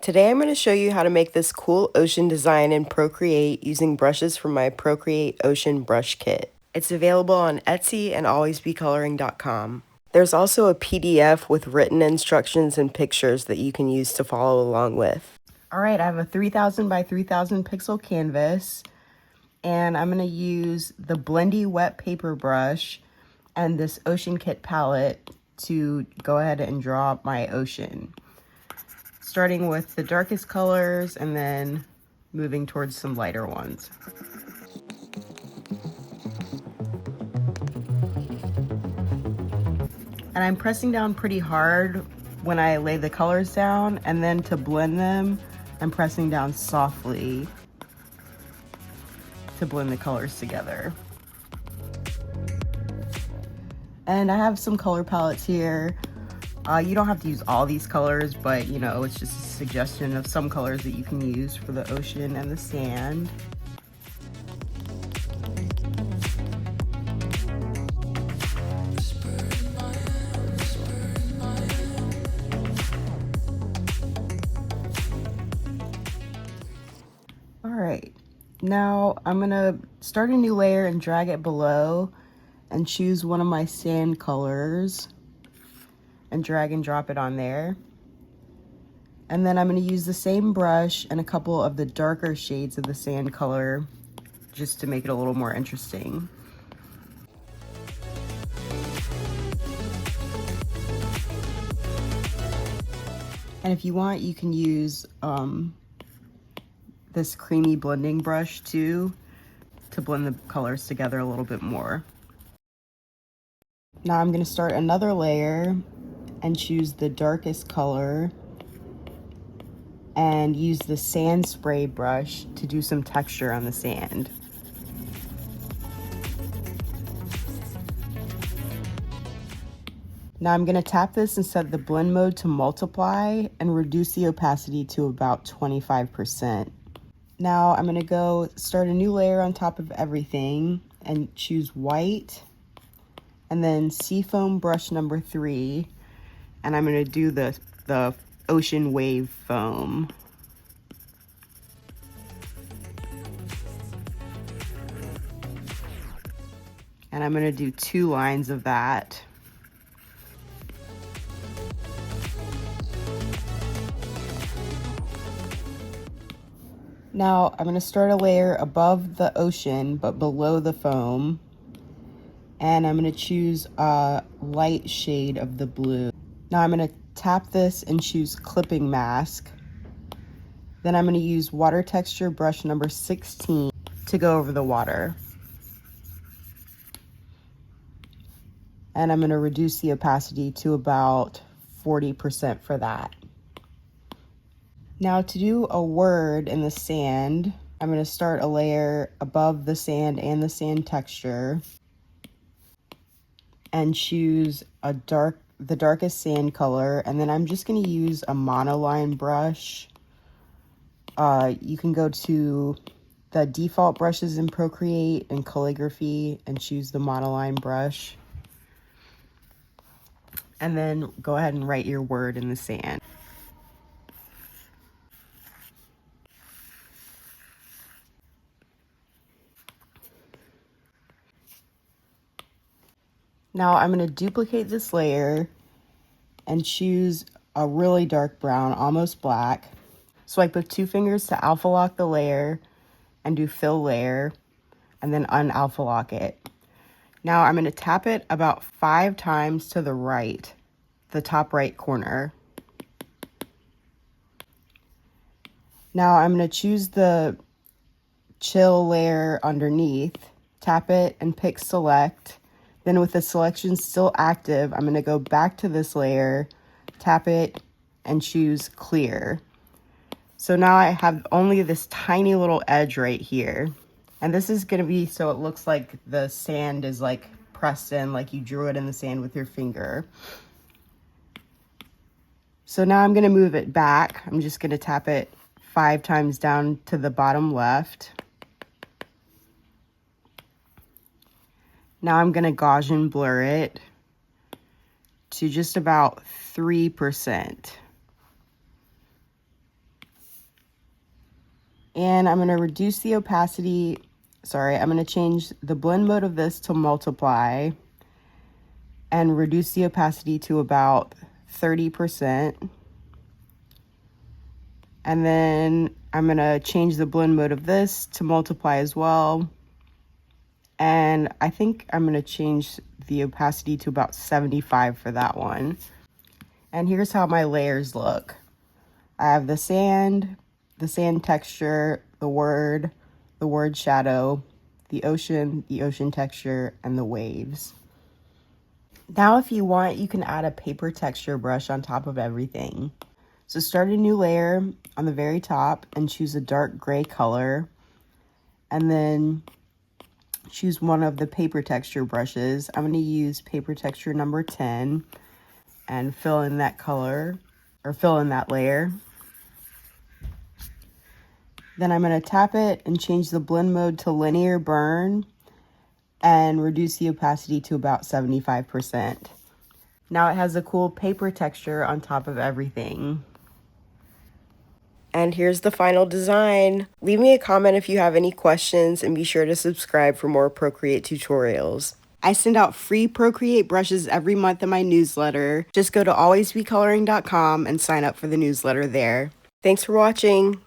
Today I'm going to show you how to make this cool ocean design in Procreate using brushes from my Procreate Ocean Brush Kit. It's available on Etsy and AlwaysBeColoring.com. There's also a PDF with written instructions and pictures that you can use to follow along with. Alright, I have a 3000 by 3000 pixel canvas, and I'm going to use the Blendy wet paper brush and this Ocean Kit palette to go ahead and draw my ocean. Starting with the darkest colors and then moving towards some lighter ones. And I'm pressing down pretty hard when I lay the colors down, and then to blend them, I'm pressing down softly to blend the colors together. And I have some color palettes here. You don't have to use all these colors, but you know, it's just a suggestion of some colors that you can use for the ocean and the sand. All right, now I'm gonna start a new layer and drag it below and choose one of my sand colors and drag and drop it on there. And then I'm going to use the same brush and a couple of the darker shades of the sand color just to make it a little more interesting. And if you want, you can use this creamy blending brush too to blend the colors together a little bit more. Now I'm going to start another layer and choose the darkest color and use the sand spray brush to do some texture on the sand. Now I'm going to tap this and set the blend mode to multiply and reduce the opacity to about 25%. Now I'm going to go start a new layer on top of everything and choose white and then seafoam brush number 3, and I'm going to do the ocean wave foam. And I'm going to do 2 lines of that. Now I'm going to start a layer above the ocean but below the foam, and I'm going to choose a light shade of the blue. Now I'm going to tap this and choose clipping mask. Then I'm going to use water texture brush number 16 to go over the water. And I'm going to reduce the opacity to about 40% for that. Now to do a word in the sand, I'm going to start a layer above the sand and the sand texture and choose the darkest sand color, and then I'm just going to use a monoline brush. You can go to the default brushes in Procreate and calligraphy and choose the monoline brush, and then go ahead and write your word in the sand. Now I'm going to duplicate this layer and choose a really dark brown, almost black. Swipe with 2 fingers to alpha lock the layer and do fill layer, and then un-alpha lock it. Now I'm going to tap it about 5 times to the right, the top right corner. Now I'm going to choose the chill layer underneath, tap it and pick select. Then with the selection still active, I'm going to go back to this layer, tap it and choose clear. So now I have only this tiny little edge right here. And this is going to be so it looks like the sand is like pressed in, like you drew it in the sand with your finger. So now I'm going to move it back. I'm just going to tap it 5 times down to the bottom left. Now I'm going to Gaussian blur it to just about 3%. And I'm going to reduce the opacity. Sorry, I'm going to change the blend mode of this to multiply and reduce the opacity to about 30%. And then I'm going to change the blend mode of this to multiply as well. And I think I'm going to change the opacity to about 75 for that one. And here's how my layers look. I have the sand texture, the word shadow, the ocean texture, and the waves. Now if you want, you can add a paper texture brush on top of everything. So start a new layer on the very top and choose a dark gray color. And then choose one of the paper texture brushes. I'm going to use paper texture number 10 and fill in that color, or fill in that layer. Then I'm going to tap it and change the blend mode to linear burn and reduce the opacity to about 75%. Now it has a cool paper texture on top of everything. And here's the final design. Leave me a comment if you have any questions and be sure to subscribe for more Procreate tutorials. I send out free Procreate brushes every month in my newsletter. Just go to AlwaysBeColoring.com and sign up for the newsletter there. Thanks for watching.